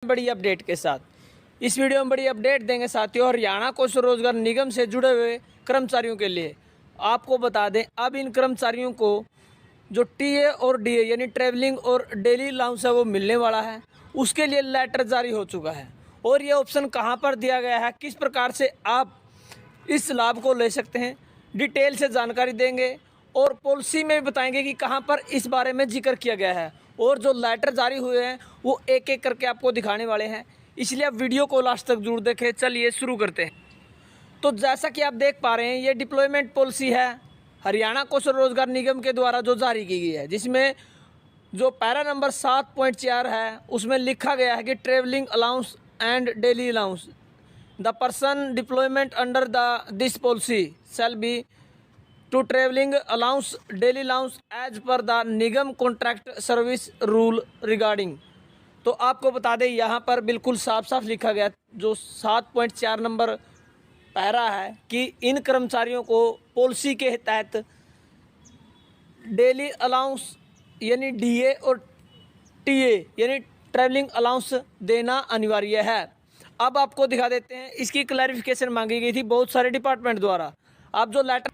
बड़ी अपडेट के साथ। इस वीडियो में बड़ी अपडेट देंगे साथियों हरियाणा कौशल रोजगार निगम से जुड़े हुए कर्मचारियों के लिए। आपको बता दें, अब इन कर्मचारियों को जो टीए और डीए यानी ट्रैवलिंग और डेली अलाउंस है वो मिलने वाला है। उसके लिए लेटर जारी हो चुका है और ये ऑप्शन कहाँ पर दिया गया है, किस प्रकार से आप इस लाभ को ले सकते हैं, डिटेल से जानकारी देंगे और पॉलिसी में भी बताएंगे कि कहाँ पर इस बारे में जिक्र किया गया है। और जो लेटर जारी हुए हैं वो एक एक करके आपको दिखाने वाले हैं, इसलिए आप वीडियो को लास्ट तक जरूर देखें। चलिए शुरू करते हैं। तो जैसा कि आप देख पा रहे हैं, ये डिप्लॉयमेंट पॉलिसी है हरियाणा कौशल रोजगार निगम के द्वारा जो जारी की गई है, जिसमें जो पैरा नंबर 7.4 है उसमें लिखा गया है कि travelling allowance and daily allowance the person deployment under this policy shall be to travelling allowance daily allowance as per the nigam contract service rule regarding. तो आपको बता दें, यहाँ पर बिल्कुल साफ साफ लिखा गया जो 7.4 नंबर पैरा है कि इन कर्मचारियों को पॉलिसी के तहत डेली अलाउंस यानी डीए और टीए यानी ट्रैवलिंग अलाउंस देना अनिवार्य है। अब आपको दिखा देते हैं, इसकी क्लैरिफिकेशन मांगी गई थी बहुत सारे डिपार्टमेंट द्वारा। आप जो लेटर,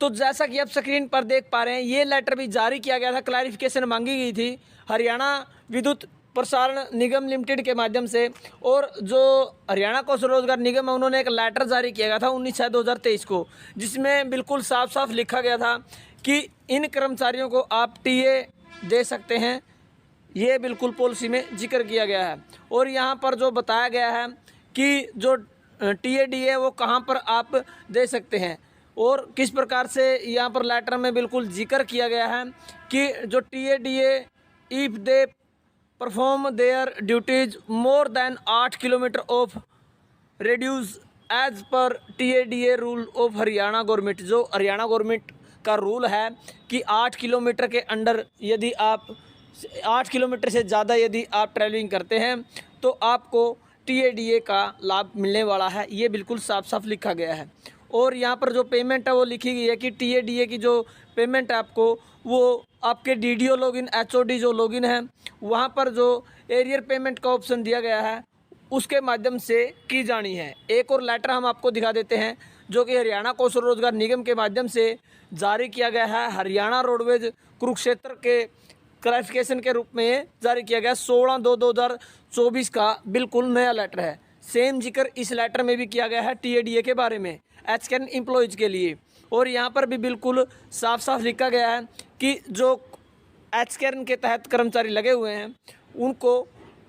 तो जैसा कि आप स्क्रीन पर देख पा रहे हैं, ये लेटर भी जारी किया गया था, क्लैरिफिकेशन मांगी गई थी हरियाणा विद्युत प्रसारण निगम लिमिटेड के माध्यम से। और जो हरियाणा कौशल रोजगार निगम है उन्होंने एक लेटर जारी किया गया था 19/6/2023 को, जिसमें बिल्कुल साफ साफ लिखा गया था कि इन कर्मचारियों को आप टीए दे सकते हैं। ये बिल्कुल पॉलिसी में जिक्र किया गया है और यहाँ पर जो बताया गया है कि जो टीए डीए वो कहाँ पर आप दे सकते हैं और किस प्रकार से यहाँ पर लेटर में बिल्कुल जिक्र किया गया है कि जो TA DA if they perform their duties more than 8 kilometre of reduce as per TA DA rule of Haryana government. जो हरियाणा गवर्नमेंट का रूल है कि 8 किलोमीटर के अंडर यदि आप 8 किलोमीटर से ज़्यादा यदि आप ट्रैवलिंग करते हैं तो आपको टीए डीए का लाभ मिलने वाला है। ये बिल्कुल साफ साफ लिखा गया है और यहाँ पर जो पेमेंट है वो लिखी गई है कि टीए डीए की जो पेमेंट है आपको वो आपके डीडीओ लॉगिन एचओडी जो लॉगिन है वहाँ पर जो एरियर पेमेंट का ऑप्शन दिया गया है उसके माध्यम से की जानी है। एक और लेटर हम आपको दिखा देते हैं जो कि हरियाणा कौशल रोजगार निगम के माध्यम से जारी किया गया है। हरियाणा रोडवेज कुरुक्षेत्र के क्लैरिफिकेशन के रूप में जारी किया गया 16/2/2024 का बिल्कुल नया लेटर है। सेम जिक्र इस लेटर में भी किया गया है टीएडीए के बारे में एचकेन एम्प्लॉयज के लिए। और यहाँ पर भी बिल्कुल साफ साफ लिखा गया है कि जो एचकेन के तहत कर्मचारी लगे हुए हैं उनको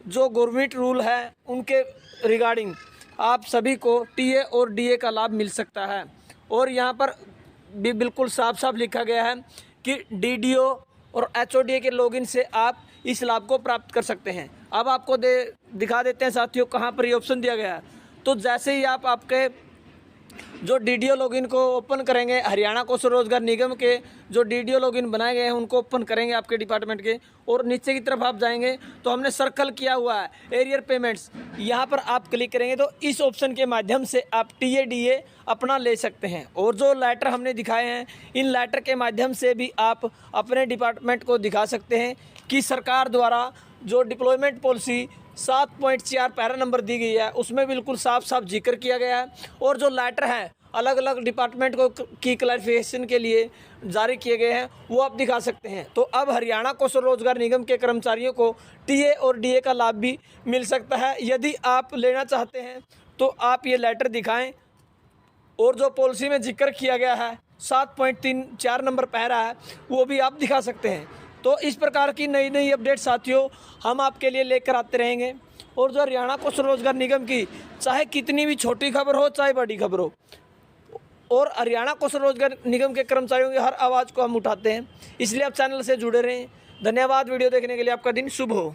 जो गवर्नमेंट रूल है उनके रिगार्डिंग आप सभी को टीए और डीए का लाभ मिल सकता है। और यहाँ पर भी बिल्कुल साफ साफ लिखा गया है कि डीडीओ और एचओडी के लॉगिन से आप इस लाभ को प्राप्त कर सकते हैं। अब आपको दिखा देते हैं साथियों कहाँ पर ये ऑप्शन दिया गया है। तो जैसे ही आप आपके जो डीडीओ लॉगिन को ओपन करेंगे, हरियाणा कौशल रोजगार निगम के जो डीडीओ लॉगिन बनाए गए हैं उनको ओपन करेंगे आपके डिपार्टमेंट के, और नीचे की तरफ आप जाएंगे तो हमने सर्कल किया हुआ है एरियर पेमेंट्स, यहाँ पर आप क्लिक करेंगे तो इस ऑप्शन के माध्यम से आप टीए डीए अपना ले सकते हैं। और जो लेटर हमने दिखाए हैं इन लेटर के माध्यम से भी आप अपने डिपार्टमेंट को दिखा सकते हैं कि सरकार द्वारा जो डिप्लॉयमेंट पॉलिसी 7.4 पैरा नंबर दी गई है उसमें बिल्कुल साफ साफ जिक्र किया गया है। और जो लेटर है अलग अलग डिपार्टमेंट को की क्लैरिफिकेशन के लिए जारी किए गए हैं वो आप दिखा सकते हैं। तो अब हरियाणा कौशल रोजगार निगम के कर्मचारियों को टीए और डीए का लाभ भी मिल सकता है। यदि आप लेना चाहते हैं तो आप ये लेटर दिखाएं और जो पॉलिसी में जिक्र किया गया है 7.4 नंबर पैरा है वो भी आप दिखा सकते हैं। तो इस प्रकार की नई नई अपडेट साथियों हम आपके लिए लेकर आते रहेंगे। और जो हरियाणा कौशल रोजगार निगम की चाहे कितनी भी छोटी खबर हो चाहे बड़ी खबर हो, और हरियाणा कौशल रोजगार निगम के कर्मचारियों की हर आवाज़ को हम उठाते हैं, इसलिए आप चैनल से जुड़े रहें। धन्यवाद वीडियो देखने के लिए, आपका दिन शुभ हो।